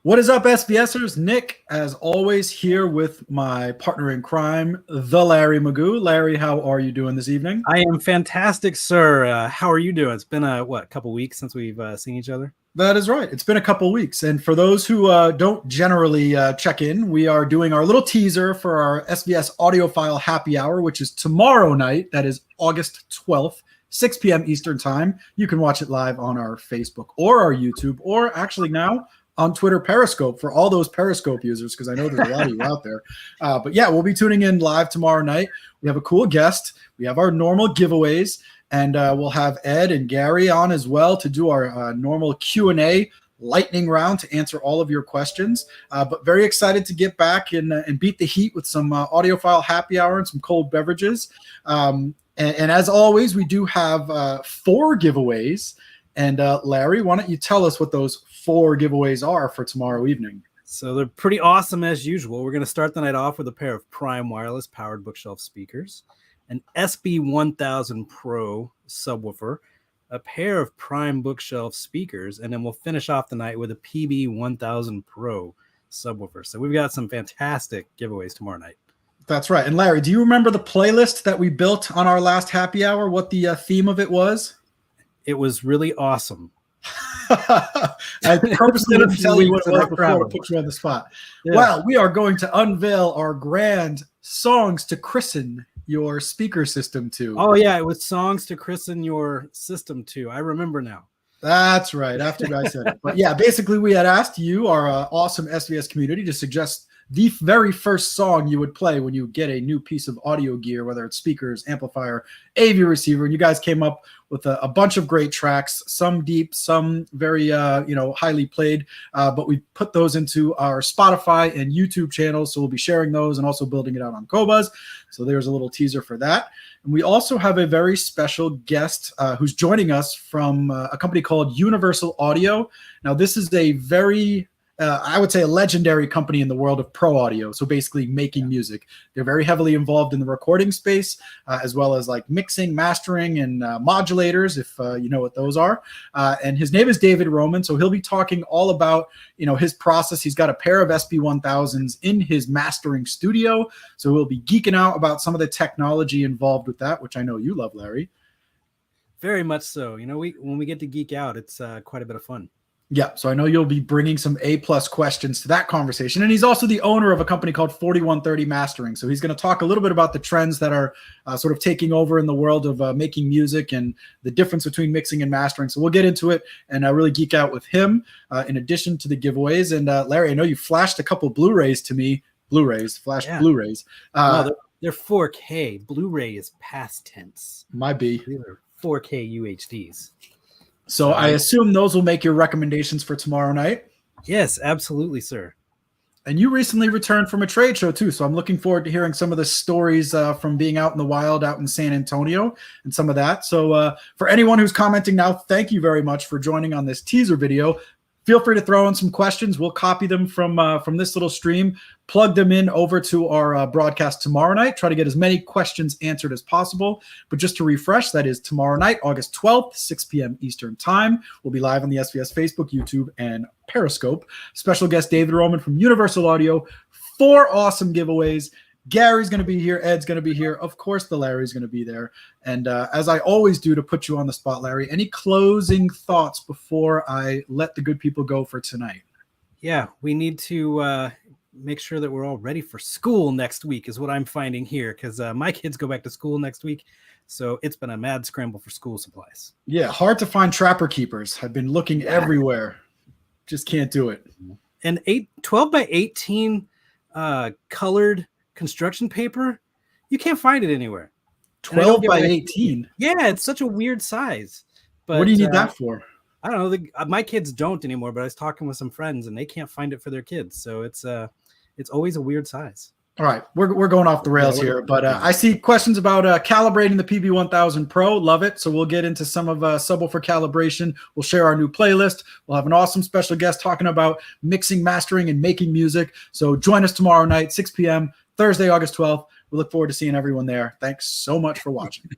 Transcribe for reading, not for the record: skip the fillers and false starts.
What is up, SVSers? Nick, as always, here with my partner in crime, the Larry Magoo. Larry, how are you doing this evening? I am fantastic, sir. How are you doing? It's been a couple weeks since we've seen each other. That is right. It's been a couple weeks. And for those who don't generally check in, we are doing our little teaser for our SVS Audiophile Happy Hour, which is tomorrow night. That is August 12th, 6 p.m. Eastern Time. You can watch it live on our Facebook or our YouTube, or actually now on Twitter Periscope for all those Periscope users, because I know there's a lot of you out there. But yeah, we'll be tuning in live tomorrow night. We have a cool guest. We have our normal giveaways, and we'll have Ed and Gary on as well to do our normal Q&A lightning round to answer all of your questions. But very excited to get back and beat the heat with some Audiophile Happy Hour and some cold beverages. And as always, we do have 4 giveaways. And Larry, why don't you tell us what those 4 giveaways are for tomorrow evening? So they're pretty awesome as usual. We're going to start the night off with a pair of Prime wireless powered bookshelf speakers, an SB1000 Pro subwoofer, a pair of Prime bookshelf speakers, and then we'll finish off the night with a PB1000 Pro subwoofer. So we've got some fantastic giveaways tomorrow night. That's right. And Larry, do you remember the playlist that we built on our last happy hour? What the theme of it was? It was really awesome. I purposely didn't tell you what it was before to put you on the spot. Yeah. Well, we are going to unveil our grand songs to christen your speaker system to. Oh, yeah. It was songs to christen your system to. I remember now. That's right. After I said it. But yeah, basically we had asked you, our awesome SVS community, to suggest the very first song you would play when you get a new piece of audio gear, whether it's speakers, amplifier, AV receiver. And you guys came up with a bunch of great tracks, some deep, some very, highly played. But we put those into our Spotify and YouTube channels. So we'll be sharing those and also building it out on Qobuz. So there's a little teaser for that. And we also have a very special guest who's joining us from a company called Universal Audio. Now, this is a very I would say a legendary company in the world of pro audio. So basically making music. They're very heavily involved in the recording space, as well as like mixing, mastering, and modulators, if you know what those are. And his name is David Roman. So he'll be talking all about, his process. He's got a pair of SB1000s in his mastering studio. So we'll be geeking out about some of the technology involved with that, which I know you love, Larry. Very much so. When we get to geek out, it's quite a bit of fun. Yeah, so I know you'll be bringing some A-plus questions to that conversation. And he's also the owner of a company called 4130 Mastering. So he's going to talk a little bit about the trends that are sort of taking over in the world of making music and the difference between mixing and mastering. So we'll get into it and really geek out with him in addition to the giveaways. And Larry, I know you flashed a couple Blu-rays to me. Blu-rays. No, they're 4K. Blu-ray is past tense. Might be. They're 4K UHDs. So I assume those will make your recommendations for tomorrow night? Yes, absolutely, sir. And you recently returned from a trade show, too. So I'm looking forward to hearing some of the stories from being out in the wild, out in San Antonio, and some of that. So for anyone who's commenting now, thank you very much for joining on this teaser video. Feel free to throw in some questions. We'll copy them from this little stream, plug them in over to our broadcast tomorrow night, try to get as many questions answered as possible. But just to refresh, that is tomorrow night, August 12th, 6 p.m. Eastern Time. We'll be live on the SVS Facebook, YouTube, and Periscope. Special guest David Roman from Universal Audio. 4 awesome giveaways. Gary's going to be here. Ed's going to be here. Of course, the Larry's going to be there. And as I always do to put you on the spot, Larry, any closing thoughts before I let the good people go for tonight? Yeah, we need to make sure that we're all ready for school next week is what I'm finding here, because my kids go back to school next week. So it's been a mad scramble for school supplies. Yeah, hard to find trapper keepers. I've been looking everywhere. Just can't do it. And 12 by 18 colored construction paper, you can't find it anywhere. 12 by 18? Yeah, it's such a weird size. But what do you need that for? I don't know. My kids don't anymore, but I was talking with some friends and they can't find it for their kids. So it's always a weird size. All right, we're going off the rails here, but I see questions about calibrating the PB1000 Pro. Love it. So we'll get into some of subwoofer calibration. We'll share our new playlist. We'll have an awesome special guest talking about mixing, mastering, and making music. So join us tomorrow night, 6 p.m., Thursday, August 12th. We look forward to seeing everyone there. Thanks so much for watching.